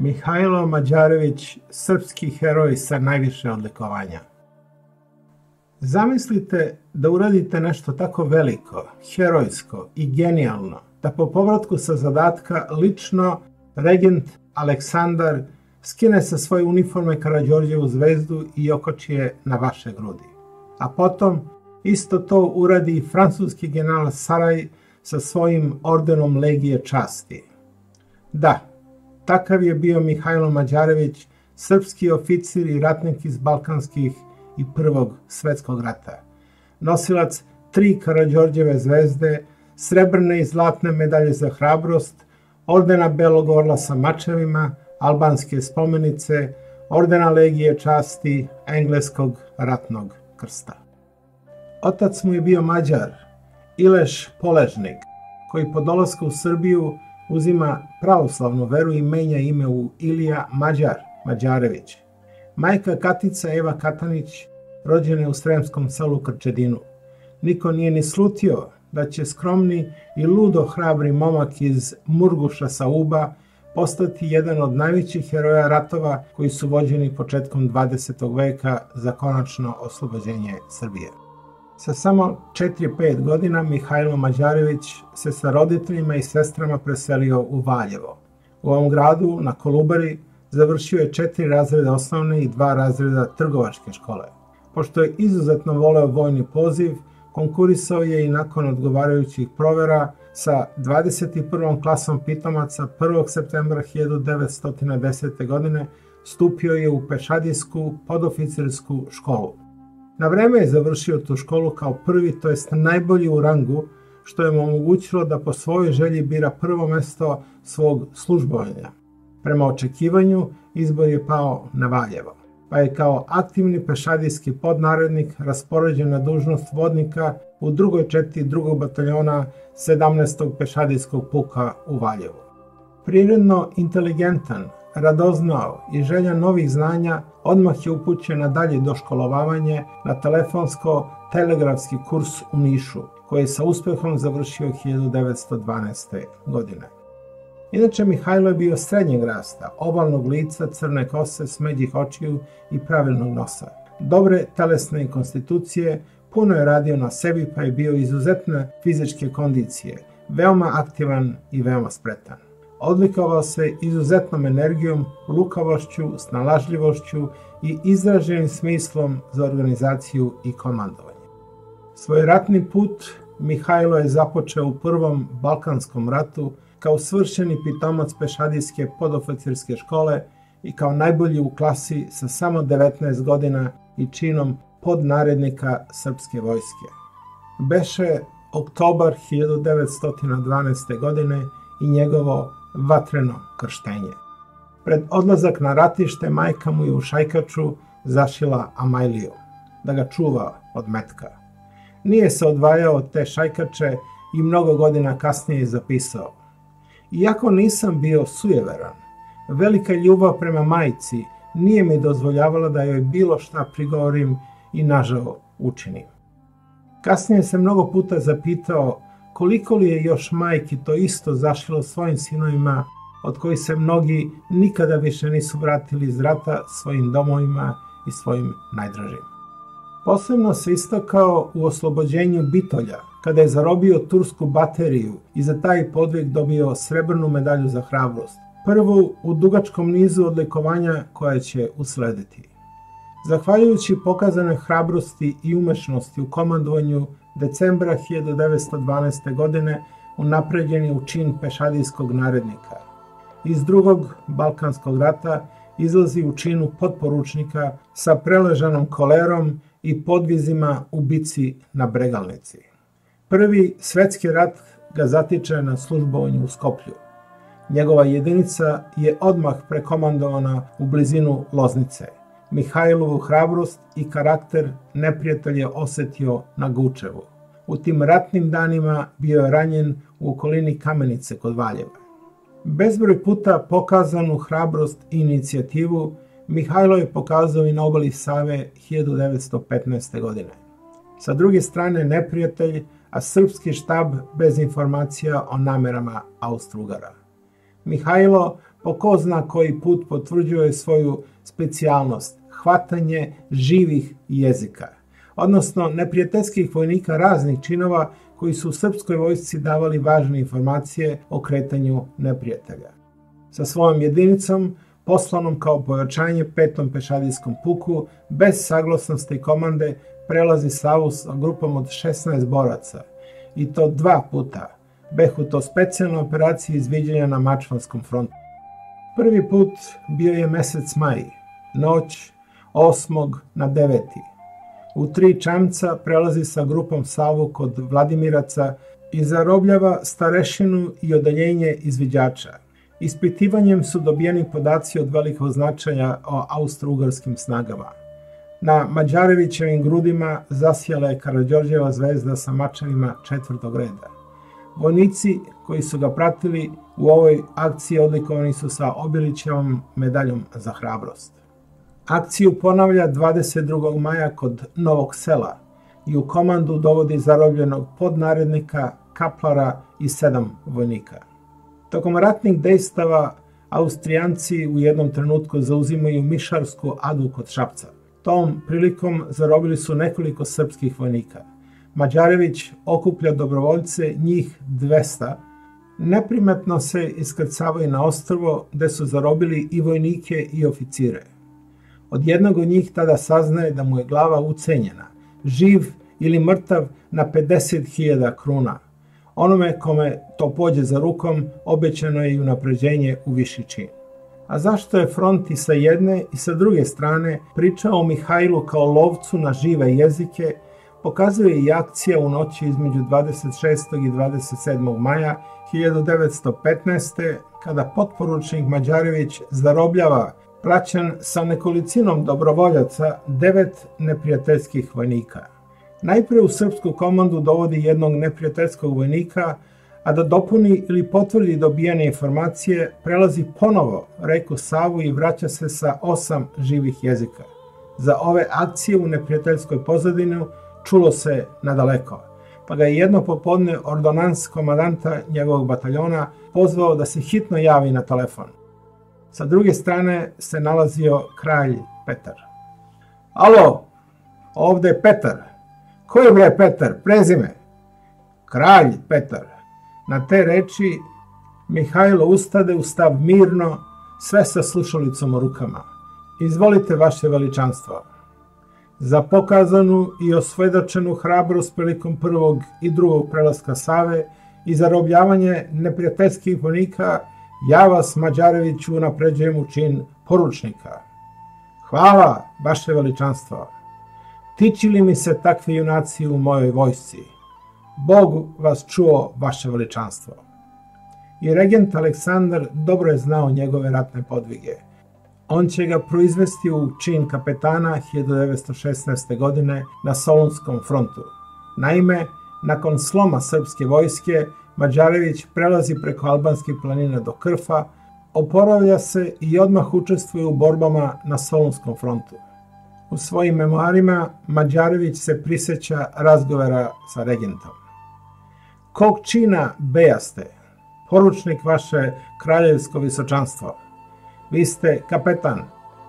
Mihajlo Mađarević, srpski heroj sa najviše odlikovanja. Zamislite da uradite nešto tako veliko, herojsko i genijalno, da po povratku sa zadatka lično regent Aleksandar skine sa svoje uniforme Karađorđevu zvezdu i okači je na vaše grudi. A potom isto to uradi i francuski general Saraj sa svojim ordenom Legije časti. Da, takav je bio Mihajlo Mađarević, srpski oficir i ratnik iz Balkanskih i Prvog svetskog rata. Nosilac 3 Karađorđeve zvezde, srebrne i zlatne medalje za hrabrost, ordena Belog orla sa mačevima, albanske spomenice, ordena Legije časti, engleskog ratnog krsta. Otac mu je bio Mađar, Ileš Poležnik, koji po dolasku u Srbiju uzima pravoslavnu veru i menja ime u Ilija Mađarević. Majka Katica Eva Katanić rođena je u sremskom selu Krčedinu. Niko nije ni slutio da će skromni i ludo hrabri momak iz Murguša sa Uba postati jedan od najvećih heroja ratova koji su vođeni početkom 20. veka za konačno oslobođenje Srbije. Sa samo 4-5 godina Mihajlo Mađarević se sa roditeljima i sestrama preselio u Valjevo. U ovom gradu, na Kolubari, završio je 4 razreda osnovne i 2 razreda trgovačke škole. Pošto je izuzetno voleo vojni poziv, konkurisao je i nakon odgovarajućih provera sa 21. klasom pitomaca 1. septembra 1910. godine stupio je u pešadijsku podoficirsku školu. Na vreme je završio tu školu kao prvi, to jest najbolji u rangu, što je mu omogućilo da po svojoj želji bira prvo mesto svog službovanja. Prema očekivanju, izbor je pao na Valjevo, pa je kao aktivni pešadijski podnarednik raspoređen na dužnost vodnika u drugoj četi 2. bataljona 17. pešadijskog puka u Valjevu. Prirodno inteligentan, radoznao i želja novih znanja, odmah je upućen na dalje doškolovavanje na telefonsko-telegrafski kurs u Nišu, koji je sa uspehom završio 1912. godine. Inače, Mihajlo je bio srednjeg rasta, ovalnog lica, crne kose, smeđih očiju i pravilnog nosa. Dobre telesne konstitucije, puno je radio na sebi pa je bio izuzetne fizičke kondicije, veoma aktivan i veoma spretan. Odlikovao se izuzetnom energijom, lukavošću, snalažljivošću i izraženim smislom za organizaciju i komandovanje. Svoj ratni put Mihajlo je započeo u Prvom Balkanskom ratu kao svršeni pitomac pešadijske podoficirske škole i kao najbolji u klasi sa samo 19 godina i činom podnarednika srpske vojske. Beše oktobar 1912. godine i njegovo vatreno krštenje. Pred odlazak na ratište majka mu je u šajkaču zašila Amajliju, da ga čuva od metka. Nije se odvajao od te šajkače i mnogo godina kasnije je zapisao: iako nisam bio sujeveran, velika ljubav prema majci nije mi dozvoljavala da joj bilo šta prigovorim i nažao učinim. Kasnije se mnogo puta zapitao koliko li je još majki to isto zašilo svojim sinovima, od kojih se mnogi nikada više nisu vratili iz rata svojim domovima i svojim najdražim. Posebno se istakao u oslobođenju Bitolja, kada je zarobio tursku bateriju i za taj podvig dobio srebrnu medalju za hrabrost, prvu u dugačkom nizu odlikovanja koja će uslediti. Zahvaljujući pokazanoj hrabrosti i umešnosti u komandovanju, decembra 1912. godine unapređen je u čin pešadijskog narednika. Iz Drugog Balkanskog rata izlazi u činu potporučnika sa preležanom kolerom i podvizima u bici na Bregalnici. Prvi svetski rat ga zatiče na službovanju u Skoplju. Njegova jedinica je odmah prekomandovana u blizinu Loznice. Mihajlovu hrabrost i karakter neprijatelj je osetio na Gučevu. U tim ratnim danima bio je ranjen u okolini Kamenice kod Valjeva. Bezbroj puta pokazanu hrabrost i inicijativu Mihajlo je pokazao i na obali Save 1915. godine. Sa druge strane neprijatelj, a srpski štab bez informacija o namerama Austro-Ugara. Mihajlo po ko zna koji put potvrđuje svoju specijalnost, hvatanje živih jezika, odnosno neprijateljskih vojnika raznih činova koji su u srpskoj vojsci davali važne informacije o kretanju neprijatelja. Sa svojom jedinicom, poslanom kao pojačanje 5. pešadijskom puku, bez saglasnosti komande prelazi Savu sa grupom od 16 boraca, i to 2 puta, behu to specijalne operacije izviđanja na Mačvanskom frontu. Prvi put bio je mesec maj, noć 8. na 9. U 3 čamca prelazi sa grupom Savu kod Vladimiraca i zarobljava starešinu i odeljenje izviđača. Ispitivanjem su dobijeni podaci od velikog značaja o austro-ugarskim snagama. Na Mađarevićevim grudima zasjala je Karađorđeva zvezda sa mačevima 4. reda. Vojnici koji su ga pratili u ovoj akciji odlikovani su sa Obilićevom medaljom za hrabrost. Akciju ponavlja 22. maja kod Novog Sela i u komandu dovodi zarobljenog podnarednika, kaplara i 7 vojnika. Tokom ratnih dejstava Austrijanci u jednom trenutku zauzimaju Mišarsku adu kod Šapca. Tom prilikom zarobili su nekoliko srpskih vojnika. Mađarević okuplja dobrovoljce, njih 200, neprimetno se iskrcavaju na ostrvo gde su zarobili i vojnike i oficire. Od jednog od njih tada saznaje da mu je glava ucenjena, živ ili mrtav na 50.000 kruna. Onome kome to pođe za rukom obećano je i unapređenje u viši čin. A zašto je front i sa jedne i sa druge strane pričao o Mihajlu kao lovcu na žive jezike, pokazuje i akcija u noći između 26. i 27. maja 1915. kada potporučnik Mađarević zarobljava praćen sa nekolicinom dobrovoljaca 9 neprijateljskih vojnika. Najpre u srpsku komandu dovodi jednog neprijateljskog vojnika, a da dopuni ili potvrdi dobijene informacije, prelazi ponovo reku Savu i vraća se sa 8 živih jezika. Za ove akcije u neprijateljskoj pozadini čulo se nadaleko, pa ga je jedno popodne ordonans komandanta njegovog bataljona pozvao da se hitno javi na telefon. Sa druge strane se nalazio kralj Petar. Alo, ovde je Petar. Ko je bre Petar? Prezime. Kralj Petar. Na te reči Mihajlo ustade u stav mirno, sve sa slušalicom u rukama. Izvolite, vaše veličanstvo. Za pokazanu i osvedočenu hrabrost prilikom prvog i drugog prelaska Save i zarobljavanje neprijateljskih vojnika, ja vas, Mađareviću, unapređujem u čin poručnika. Hvala, vaše veličanstvo. Tiči li mi se takvi junaci u mojoj vojsci? Bog vas čuo, vaše veličanstvo. I regent Aleksandar dobro je znao njegove ratne podvige. On će ga proizvesti u čin kapetana 1916. godine na Solunskom frontu. Naime, nakon sloma srpske vojske, Mađarević prelazi preko albanskih planina do Krfa, oporavlja se i odmah učestvuje u borbama na Solunskom frontu. U svojim memoarima Mađarević se prisjeća razgovora sa regentom. Kog čina bejaste? Poručnik, vaše kraljevsko visočanstvo. Vi ste kapetan,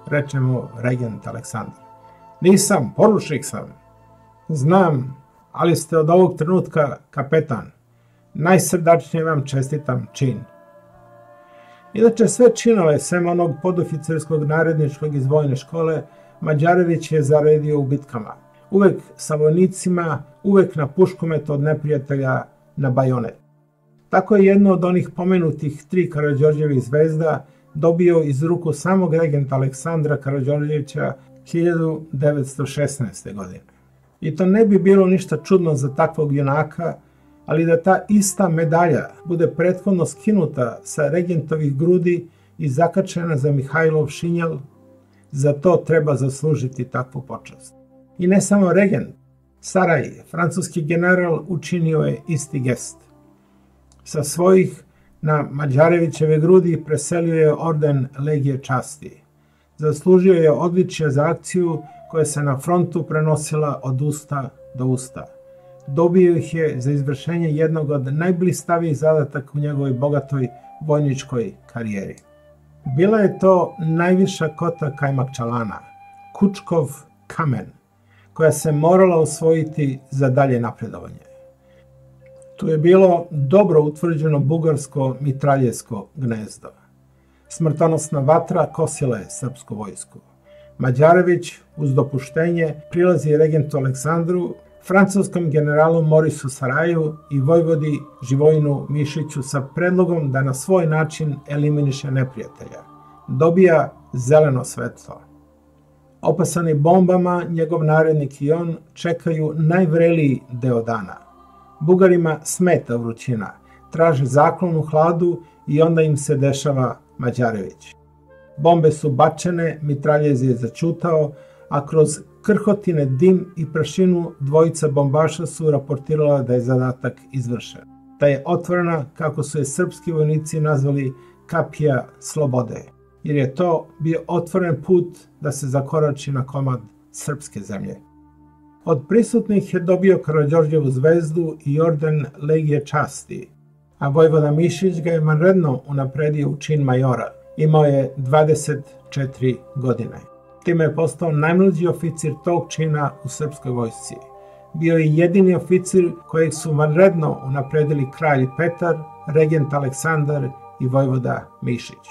reče mu regent Aleksandar. Nisam, poručnik sam. Znam, ali ste od ovog trenutka kapetan. Najsrdačnije vam čestitam čin. Inače, sve činove, sem onog podoficerskog naredničkog iz vojne škole, Mađarević je zaredio u bitkama. Uvek sa vojnicima, uvek na puškomet od neprijatelja na bajonet. Tako je jedno od onih pomenutih 3 Karađorđevih zvezda dobio iz ruku samog regenta Aleksandra Karađorđevića 1916. godine. I to ne bi bilo ništa čudno za takvog junaka, ali da ta ista medalja bude prethodno skinuta sa regentovih grudi i zakačena za Mihajlov šinjel, za to treba zaslužiti takvu počast. I ne samo regent, Saraj, francuski general, učinio je isti gest. Sa svojih na Mađarevićeve grudi preselio je orden Legije časti. Zaslužio je odličje za akciju koja se na frontu prenosila od usta do usta. Dobio ih je za izvršenje jednog od najblistavijih zadataka u njegovoj bogatoj vojničkoj karijeri. Bila je to najviša kota Kajmakčalana, Kučkov kamen, koja se morala osvojiti za dalje napredovanje. Tu je bilo dobro utvrđeno bugarsko mitraljevsko gnezdo. Smrtonosna vatra kosila je srpsku vojsku. Mađarević, uz dopuštenje, prilazi regentu Aleksandru, francuskom generalu Morisu Saraju i vojvodi Živojinu Mišiću sa predlogom da na svoj način eliminiše neprijatelja. Dobija zeleno svetlo. Opasani bombama, njegov narednik i on čekaju najvreliji deo dana. Bugarima smeta vrućina, traže zaklon u hladu i onda im se dešava Mađarević. Bombe su bačene, mitraljez je začutao, a kroz krhotine, dim i prašinu dvojica bombaša su raportirala da je zadatak izvršen. Da je otvorena, kako su je srpski vojnici nazvali, kapija slobode, jer je to bio otvoren put da se zakorači na komad srpske zemlje. Od prisutnih je dobio Karađorđevu zvezdu i orden Legije časti, a vojvoda Mišić ga je vanredno unapredio u čin majora. Imao je 24 godine. Time je postao najmlađi oficir tog čina u srpskoj vojsci. Bio je jedini oficir kojeg su vanredno unapredili kralj Petar, regent Aleksandar i vojvoda Mišić.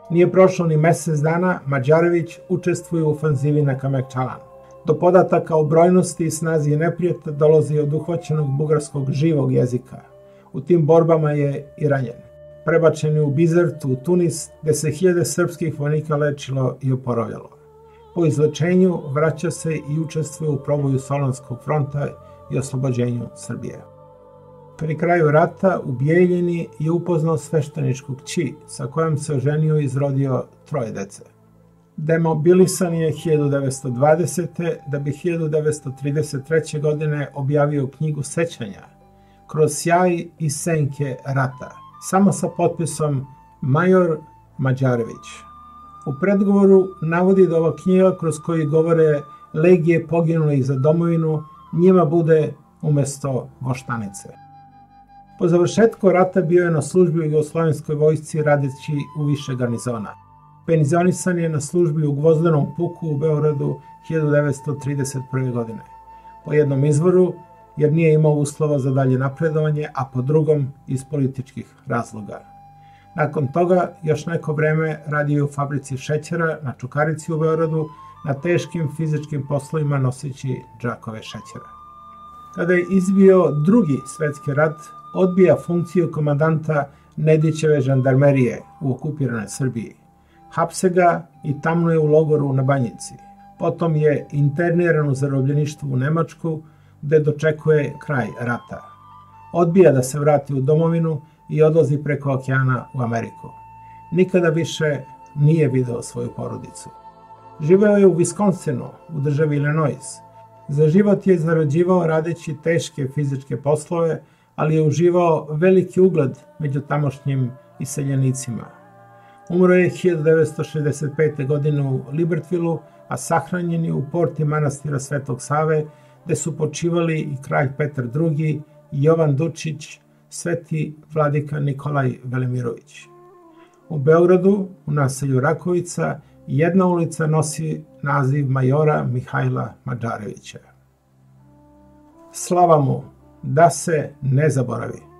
Nije prošlo ni mesec dana, Mađarević učestvuje u ofanzivi na Kajmakčalan. Do podataka o brojnosti i snazi neprijatelja dolazi od uhvaćenog bugarskog živog jezika. U tim borbama je i ranjen. Prebačen je u Bizertu, u Tunis, gde se 1000 srpskih vojnika lečilo i oporavljalo. Po izlečenju vraća se i učestvuje u proboju Solunskog fronta i oslobođenju Srbije. Pri kraju rata u Bijeljini je upoznao svešteničku kći, sa kojom se oženio i izrodio 3 dece. Demobilisan je 1920. da bi 1933. godine objavio knjigu sećanja Kroz sjaj i senke rata, samo sa potpisom Major Mađarević. U predgovoru navodi da ova knjiga kroz koju govore legije poginulih za domovinu njima bude umesto voštanice. Po završetku rata bio je na službi u Jugoslovenskoj vojsci radeći u više garnizona. Penzionisan je na službi u Gvozdenom puku u Beogradu 1931. godine. Po jednom izvoru, jer nije imao uslova za dalje napredovanje, a po drugom iz političkih razloga. Nakon toga još neko vreme radio je u fabrici šećera na Čukarici u Beogradu, na teškim fizičkim poslovima noseći džakove šećera. Kada je izbio Drugi svetski rat, odbija funkciju komandanta Nedićeve žandarmerije u okupiranoj Srbiji. Hapse ga i tamnuje u logoru na Banjici. Potom je interniran u zarobljeništvu u Nemačku, gde dočekuje kraj rata. Odbija da se vrati u domovinu i odlazi preko okeana u Ameriku. Nikada više nije video svoju porodicu. Živeo je u Viskonsinu, u državi Illinois. Za život je zarađivao radeći teške fizičke poslove, ali je uživao veliki ugled među tamošnjim iseljenicima. Umro je 1965. godine u Libertvilu, a sahranjen je u porti manastira Svetog Save, gde su počivali i kralj Petar II, Jovan Dučić, sveti vladika Nikolaj Velimirović. U Beogradu, u naselju Rakovica, jedna ulica nosi naziv majora Mihajla Mađarevića. Slava mu, da se ne zaboravi.